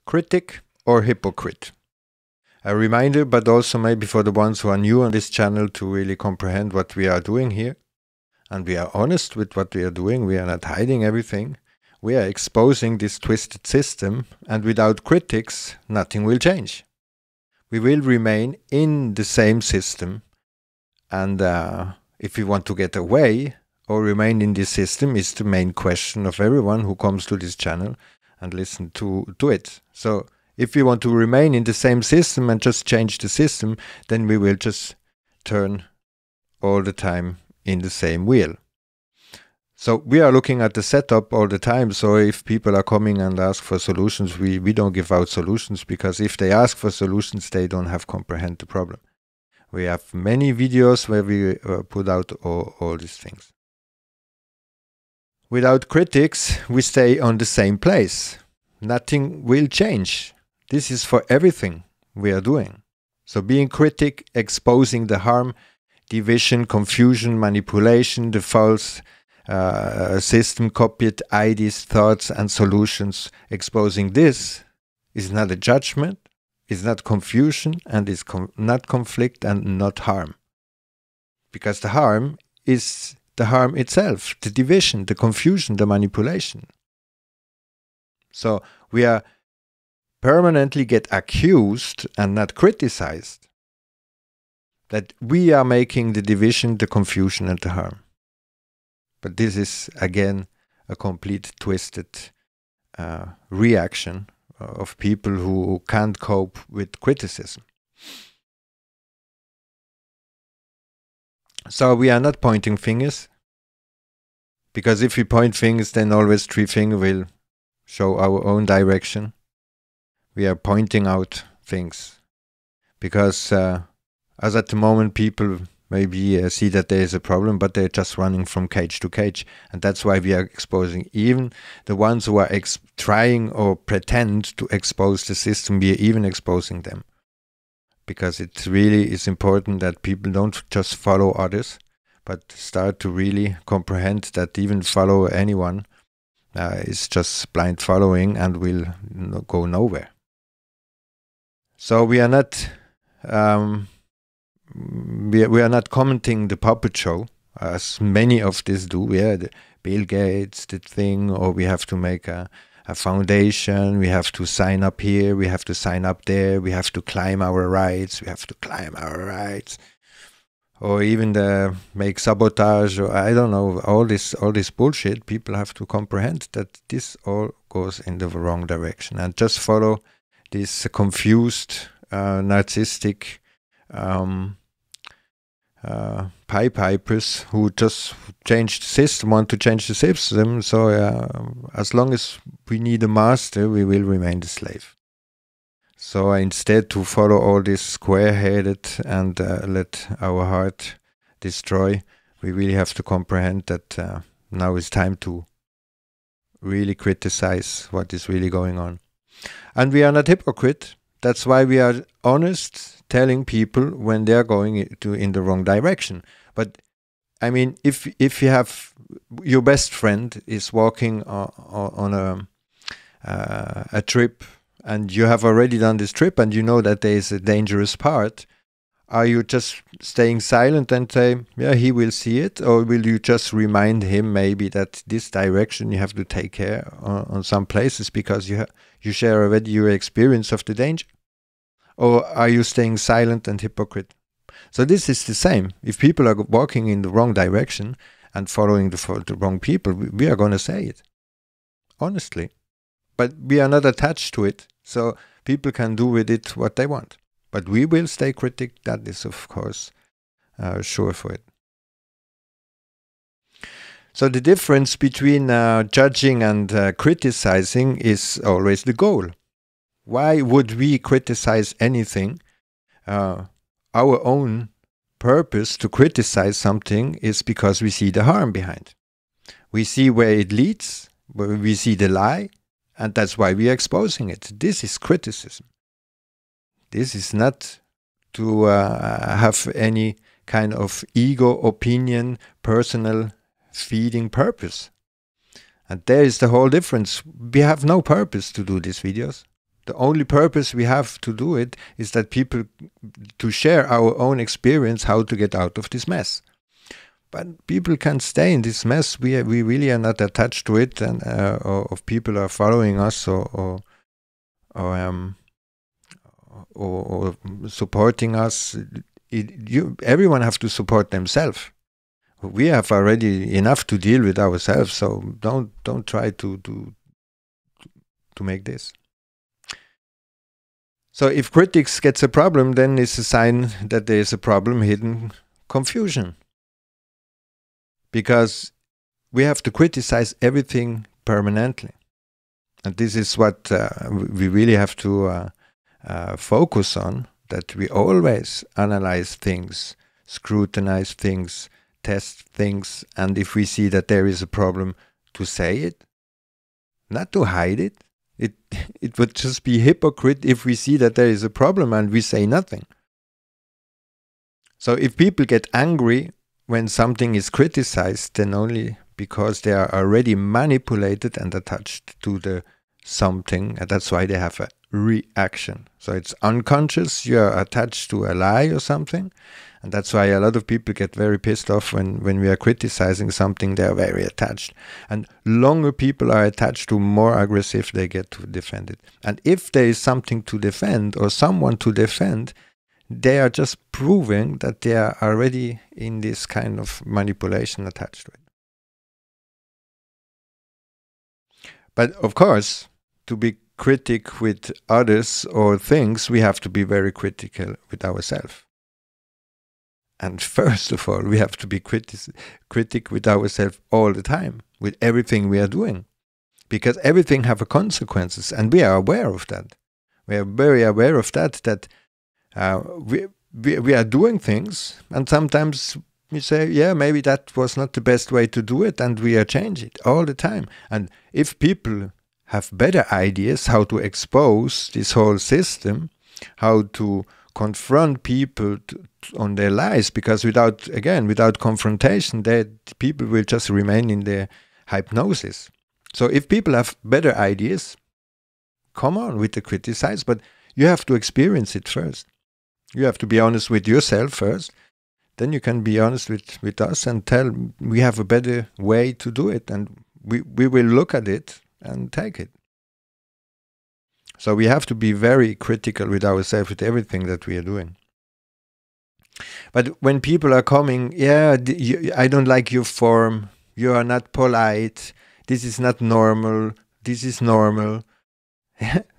Critic or hypocrite? A reminder, but also maybe for the ones who are new on this channel, to really comprehend what we are doing here. And we are honest with what we are doing. We are not hiding everything. We are exposing this twisted system, and without critics, nothing will change. We will remain in the same system, and if we want to get away or remain in this system is the main question of everyone who comes to this channel and listen to it. So if we want to remain in the same system and just change the system, then we will just turn all the time in the same wheel. So we are looking at the setup all the time. So if people are coming and ask for solutions, we don't give out solutions, because if they ask for solutions, they don't have comprehend the problem. We have many videos where we put out all these things. Without critics, we stay on the same place. Nothing will change. This is for everything we are doing. So being critic, exposing the harm, division, confusion, manipulation, the false system, copied ideas, thoughts and solutions. Exposing this is not a judgment, is not confusion, and is not conflict and not harm. Because the harm is the harm itself, the division, the confusion, the manipulation. So we are permanently get accused and not criticized that we are making the division, the confusion and the harm. But this is again a complete twisted reaction of people who can't cope with criticism. So we are not pointing fingers, because if we point fingers, then always three fingers will show our own direction. We are pointing out things, because as at the moment people maybe see that there is a problem, but they're just running from cage to cage. And that's why we are exposing even the ones who are trying or pretend to expose the system. We are even exposing them, because it really is important that people don't just follow others, but start to really comprehend that even follow anyone is just blind following and will go nowhere. So we are not we are not commenting the puppet show, as many of this do. The Bill Gates, the thing, or we have to make a foundation, we have to sign up here, we have to sign up there, we have to climb our rights, we have to climb our rights, or even make sabotage, or I don't know, all this bullshit. People have to comprehend that this all goes in the wrong direction, and just follow this confused, narcissistic pipe pipers who just change the system, want to change the system. So as long as we need a master, we will remain the slave. So instead to follow all this square-headed and let our heart destroy, we really have to comprehend that now is time to really criticize what is really going on. And we are not hypocrite. That's why we are honest, telling people when they are going in the wrong direction. But I mean, if you have your best friend is walking on a trip, and you have already done this trip, and you know that there is a dangerous part, are you just staying silent and say, yeah, he will see it? Or will you just remind him maybe that this direction you have to take care on some places, because you share already your experience of the danger? Or are you staying silent and hypocrite? So this is the same. If people are walking in the wrong direction and following the wrong people, we are going to say it, honestly. But we are not attached to it, so people can do with it what they want. But we will stay critic, that is of course sure for it. So the difference between judging and criticizing is always the goal. Why would we criticize anything? Our own purpose to criticize something is because we see the harm behind. We see where it leads, where we see the lie, and that's why we are exposing it. This is criticism. This is not to have any kind of ego, opinion, personal feeding purpose. And there is the whole difference. We have no purpose to do these videos. The only purpose we have to do it is that people, to share our own experience how to get out of this mess. But people can stay in this mess. We really are not attached to it, and or if people are following us or supporting us. Everyone have to support themselves. We have already enough to deal with ourselves, so don't try to make this. So if critics gets a problem, then it's a sign that there is a problem, hidden confusion. Because we have to criticize everything permanently. And this is what we really have to focus on, that we always analyze things, scrutinize things, test things, and if we see that there is a problem, to say it, not to hide it. It would just be hypocrite if we see that there is a problem and we say nothing. So if people get angry when something is criticized, then only because they are already manipulated and attached to the something, and that's why they have a reaction. So it's unconscious, you're attached to a lie or something, and that's why a lot of people get very pissed off when we are criticizing something. They are very attached, and longer people are attached to, more aggressive they get to defend it. And if there is something to defend or someone to defend, they are just proving that they are already in this kind of manipulation attached to it. But of course, to be critic with others or things, we have to be very critical with ourselves. And first of all, we have to be critic with ourselves all the time, with everything we are doing. Because everything has consequences, and we are aware of that. We are very aware of that we are doing things, and sometimes we say, yeah, maybe that was not the best way to do it, and we are changing it all the time. And if people have better ideas how to expose this whole system, how to confront people on their lies, because without confrontation, people will just remain in their hypnosis. So if people have better ideas, come on with the criticize, but you have to experience it first. You have to be honest with yourself first. Then you can be honest with us and tell we have a better way to do it, and we will look at it and take it. So we have to be very critical with ourselves, with everything that we are doing. But when people are coming, yeah, I don't like your form, you are not polite, this is not normal, this is normal.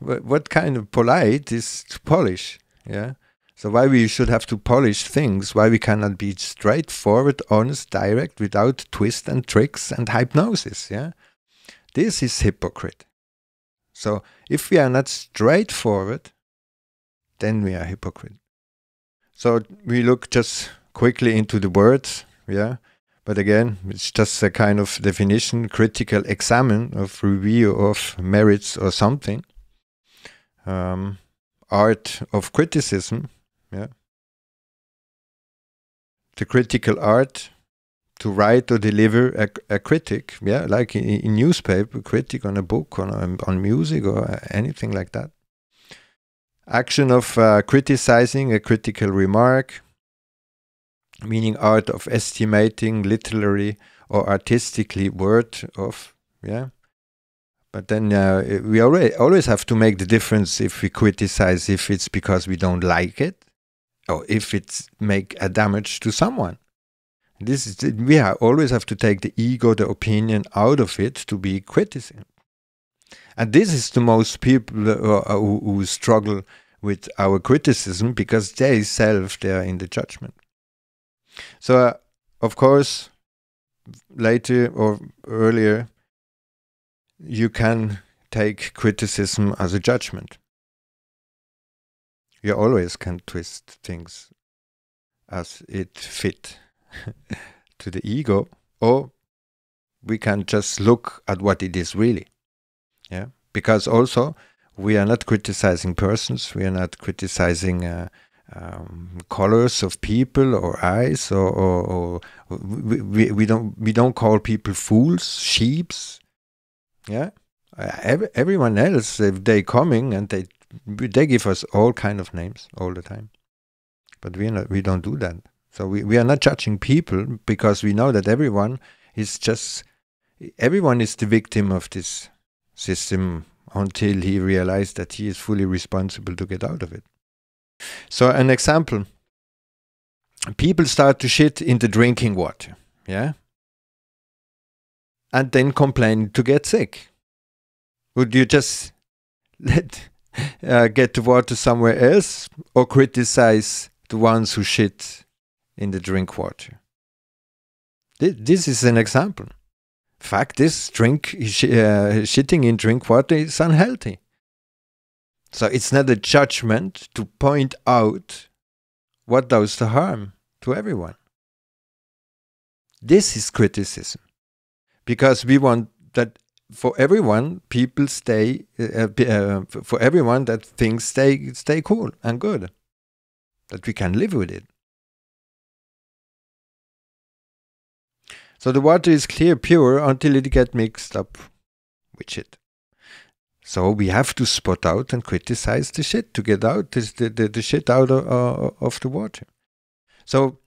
What kind of polite is to polish? Yeah. So why we should have to polish things, why we cannot be straightforward, honest, direct, without twists and tricks and hypnosis, yeah? This is hypocrite. So if we are not straightforward, then we are hypocrite. So we look just quickly into the words, yeah? But again, it's just a kind of definition, critical examine of review of merits or something. Art of criticism, yeah. The critical art to write or deliver a critic, yeah, like in newspaper, critic on a book, on music or anything like that. Action of criticizing a critical remark, meaning art of estimating literally or artistically worth of, yeah. But then we always have to make the difference if we criticize, if it's because we don't like it, or if it's make a damage to someone. We always have to take the ego, the opinion out of it to be criticism. And this is the most people who struggle with our criticism, because they are in the judgment. So, of course, later or earlier, you can take criticism as a judgment. You always can twist things as it fit to the ego, or we can just look at what it is really. Yeah, because also we are not criticizing persons, we are not criticizing colors of people or eyes, or we don't call people fools, sheeps. Yeah, everyone else, if they coming and they they give us all kind of names all the time. But we don't do that. So we are not judging people, because we know that everyone is the victim of this system until he realized that he is fully responsible to get out of it. So an example, people start to shit in the drinking water, yeah? And then complain to get sick. Would you just get the water somewhere else, or criticize the ones who shit in the drink water? This is an example. Fact is, shitting in drink water is unhealthy. So it's not a judgment to point out what does the harm to everyone. This is criticism, because we want that for everyone, people stay. For everyone, that things stay cool and good, that we can live with it. So the water is clear, pure, until it gets mixed up with shit. So we have to spot out and criticize the shit to get out the shit out of the water. So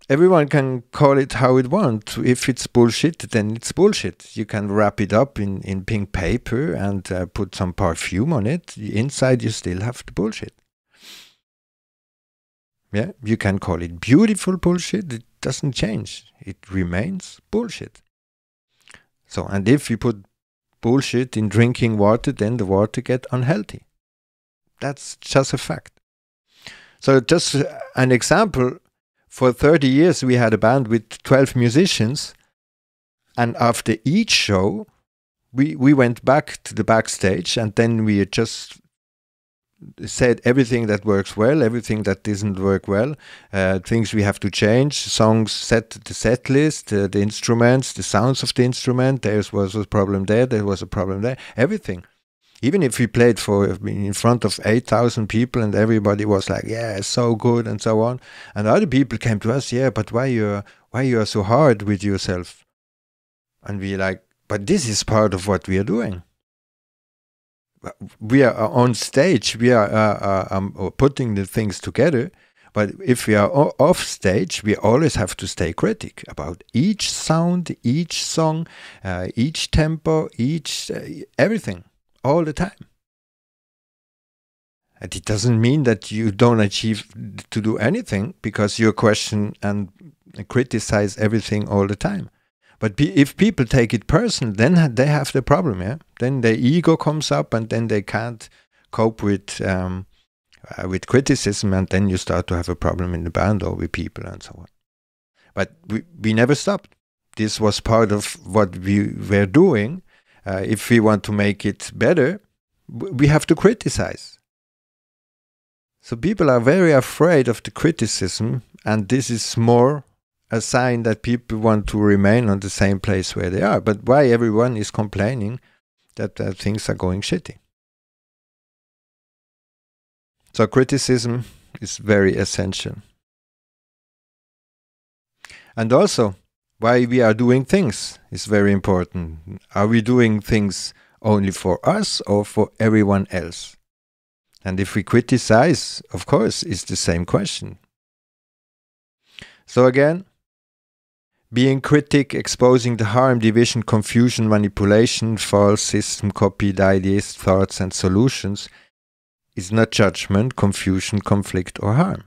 everyone can call it how it wants. If it's bullshit, then it's bullshit. You can wrap it up in pink paper and put some perfume on it. Inside you still have the bullshit. Yeah, you can call it beautiful bullshit. It doesn't change. It remains bullshit. So, and if you put bullshit in drinking water, then the water gets unhealthy. That's just a fact. So just an example, for 30 years we had a band with 12 musicians, and after each show we went back to the backstage, and then we just said everything that works well, everything that doesn't work well, things we have to change, songs, the set list, the instruments, the sounds of the instrument, there was a problem there was a problem there, everything. Even if we played in front of 8,000 people and everybody was like, yeah, so good and so on, and other people came to us, yeah, but why you are so hard with yourself? And we like, but this is part of what we are doing. We are on stage, we are putting the things together, but if we are off stage, we always have to stay critic about each sound, each song, each tempo, everything, all the time. And it doesn't mean that you don't achieve to do anything, because you question and criticize everything all the time. But if people take it personal, then they have the problem, yeah? Then their ego comes up, and then they can't cope with criticism, and then you start to have a problem in the band or with people and so on. But we never stopped. This was part of what we were doing. If we want to make it better, we have to criticize. So people are very afraid of the criticism, and this is more a sign that people want to remain on the same place where they are. But why everyone is complaining that things are going shitty? So criticism is very essential. And also, why we are doing things is very important. Are we doing things only for us or for everyone else? And if we criticize, of course, it's the same question. So again, being critic, exposing the harm, division, confusion, manipulation, false system, copied ideas, thoughts and solutions is not judgment, confusion, conflict or harm.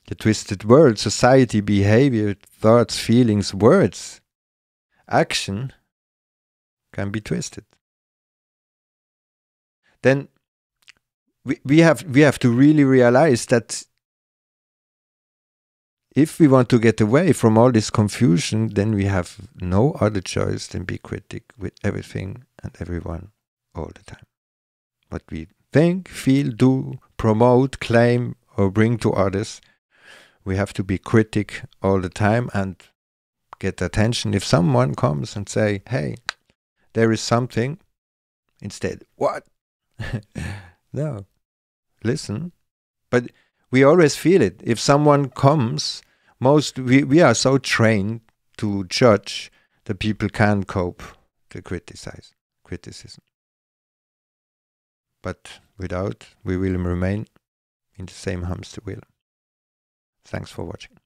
The twisted world, society, behavior, thoughts, feelings, words, action can be twisted. Then we have to really realize that if we want to get away from all this confusion, then we have no other choice than be critic with everything and everyone all the time. What we think, feel, do, promote, claim, or bring to others, we have to be critic all the time and get attention. If someone comes and say, hey, there is something, instead, what? No, listen. But we always feel it. If someone comes, we are so trained to judge that people can't cope to criticism. but without, we will remain in the same hamster wheel. Thanks for watching.